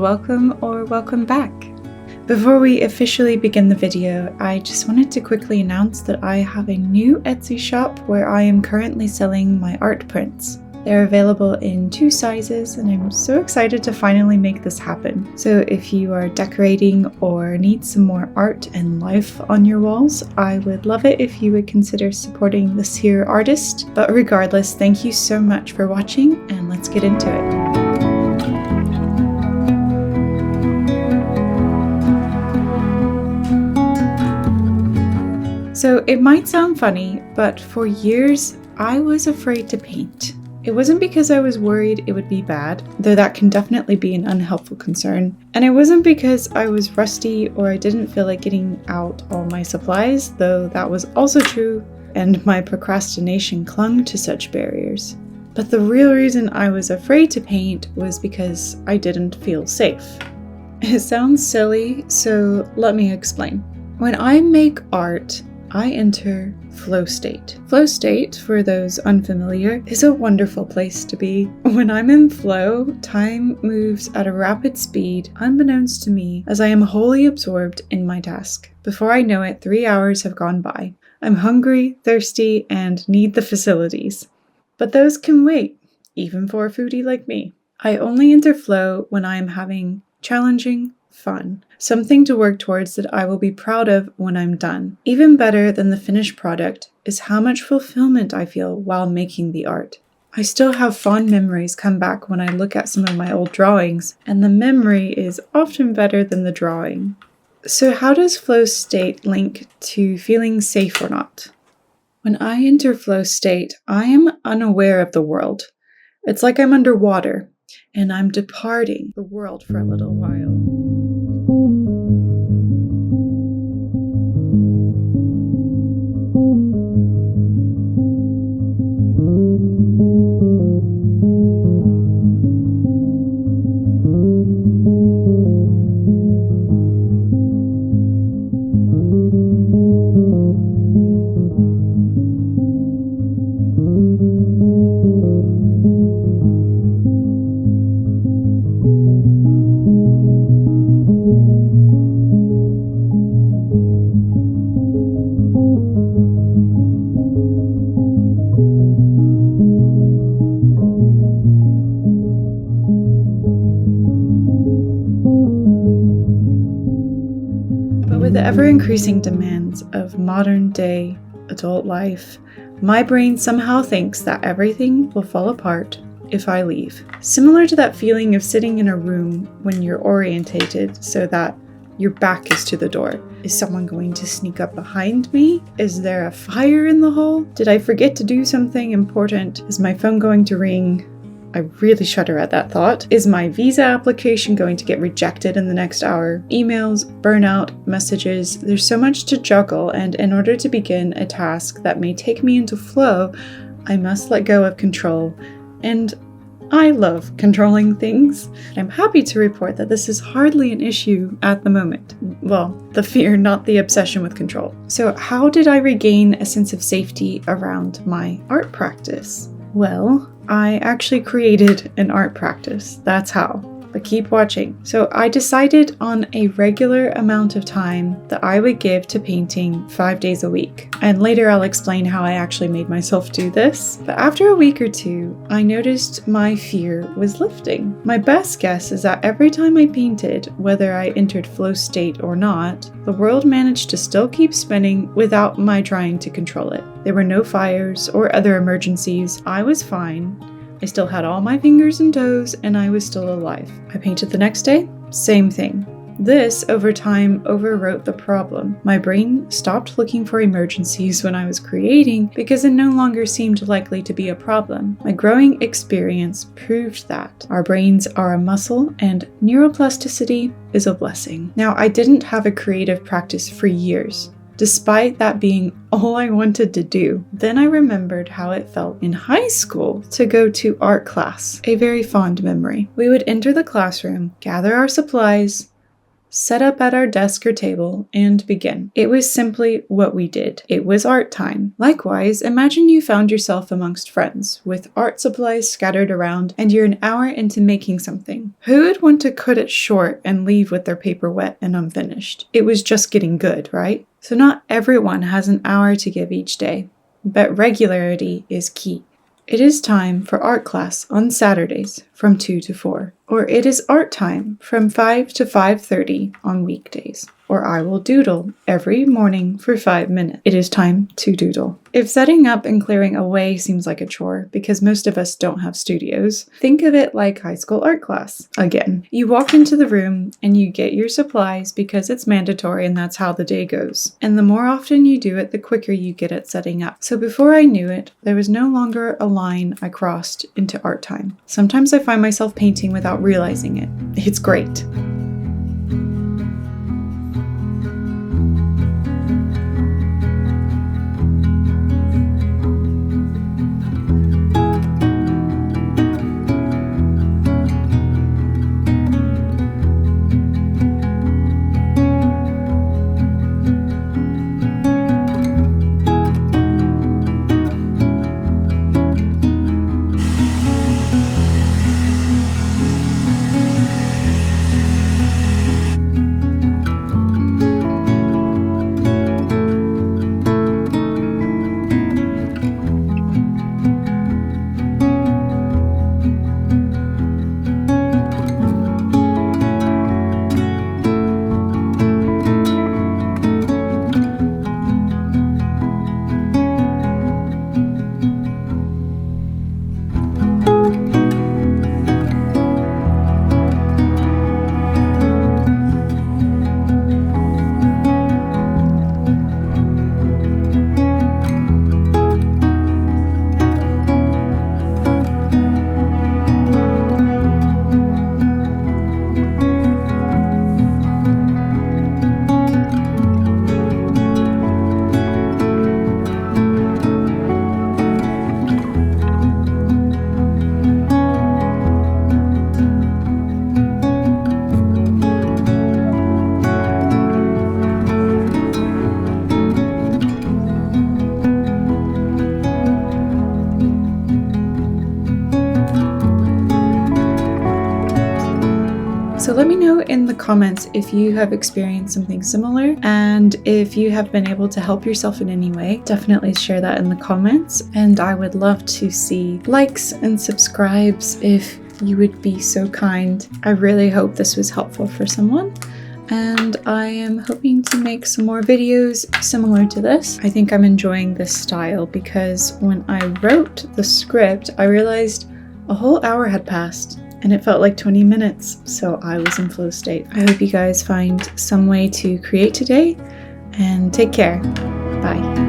welcome or welcome back. Before we officially begin the video, I just wanted to quickly announce that I have a new Etsy shop where I am currently selling my art prints. They're available in 2 sizes and I'm so excited to finally make this happen. So if you are decorating or need some more art and life on your walls, I would love it if you would consider supporting this here artist. But regardless, thank you so much for watching and let's get into it. So it might sound funny, but for years I was afraid to paint. It wasn't because I was worried it would be bad, though that can definitely be an unhelpful concern. And it wasn't because I was rusty or I didn't feel like getting out all my supplies, though that was also true, and my procrastination clung to such barriers. But the real reason I was afraid to paint was because I didn't feel safe. It sounds silly, so let me explain. When I make art, I enter flow state. Flow state, for those unfamiliar, is a wonderful place to be. When I'm in flow, time moves at a rapid speed, unbeknownst to me, as I am wholly absorbed in my task. Before I know it, 3 hours have gone by. I'm hungry, thirsty, and need the facilities. But those can wait, even for a foodie like me. I only enter flow when I am having challenging fun. Something to work towards that I will be proud of when I'm done. Even better than the finished product is how much fulfillment I feel while making the art. I still have fond memories come back when I look at some of my old drawings, and the memory is often better than the drawing. So how does flow state link to feeling safe or not? When I enter flow state, I am unaware of the world. It's like I'm underwater, and I'm departing the world for a little while. With the ever-increasing demands of modern-day adult life, my brain somehow thinks that everything will fall apart if I leave. Similar to that feeling of sitting in a room when you're orientated so that your back is to the door. Is someone going to sneak up behind me? Is there a fire in the hall? Did I forget to do something important? Is my phone going to ring? I really shudder at that thought. Is my visa application going to get rejected in the next hour? Emails, burnout, messages, there's so much to juggle, and in order to begin a task that may take me into flow, I must let go of control. And I love controlling things. I'm happy to report that this is hardly an issue at the moment. Well, the fear, not the obsession with control. So how did I regain a sense of safety around my art practice? Well, I actually created an art practice. That's how. But keep watching. So I decided on a regular amount of time that I would give to painting 5 days a week. And later I'll explain how I actually made myself do this. But after a week or two, I noticed my fear was lifting. My best guess is that every time I painted, whether I entered flow state or not, the world managed to still keep spinning without my trying to control it. There were no fires or other emergencies. I was fine. I still had all my fingers and toes, and I was still alive. I painted the next day, same thing. This, over time, overwrote the problem. My brain stopped looking for emergencies when I was creating because it no longer seemed likely to be a problem. My growing experience proved that our brains are a muscle and neuroplasticity is a blessing. Now, I didn't have a creative practice for years, despite that being all I wanted to do. Then I remembered how it felt in high school to go to art class, a very fond memory. We would enter the classroom, gather our supplies, set up at our desk or table, and begin. It was simply what we did. It was art time. Likewise, imagine you found yourself amongst friends, with art supplies scattered around, and you're an hour into making something. Who would want to cut it short and leave with their paper wet and unfinished? It was just getting good, right? So not everyone has an hour to give each day, but regularity is key. It is time for art class on Saturdays from 2 to 4. Or it is art time from 5 to 5:30 on weekdays. Or I will doodle every morning for 5 minutes. It is time to doodle. If setting up and clearing away seems like a chore, because most of us don't have studios, think of it like high school art class. Again, you walk into the room and you get your supplies because it's mandatory and that's how the day goes. And the more often you do it, the quicker you get at setting up. So before I knew it, there was no longer a line I crossed into art time. Sometimes I find myself painting without realizing it. It's great. So let me know in the comments if you have experienced something similar, and if you have been able to help yourself in any way. Definitely share that in the comments, and I would love to see likes and subscribes if you would be so kind. I really hope this was helpful for someone, and I am hoping to make some more videos similar to this. I think I'm enjoying this style because when I wrote the script, I realized a whole hour had passed. And it felt like 20 minutes, so I was in flow state. I hope you guys find some way to create today, and take care. Bye.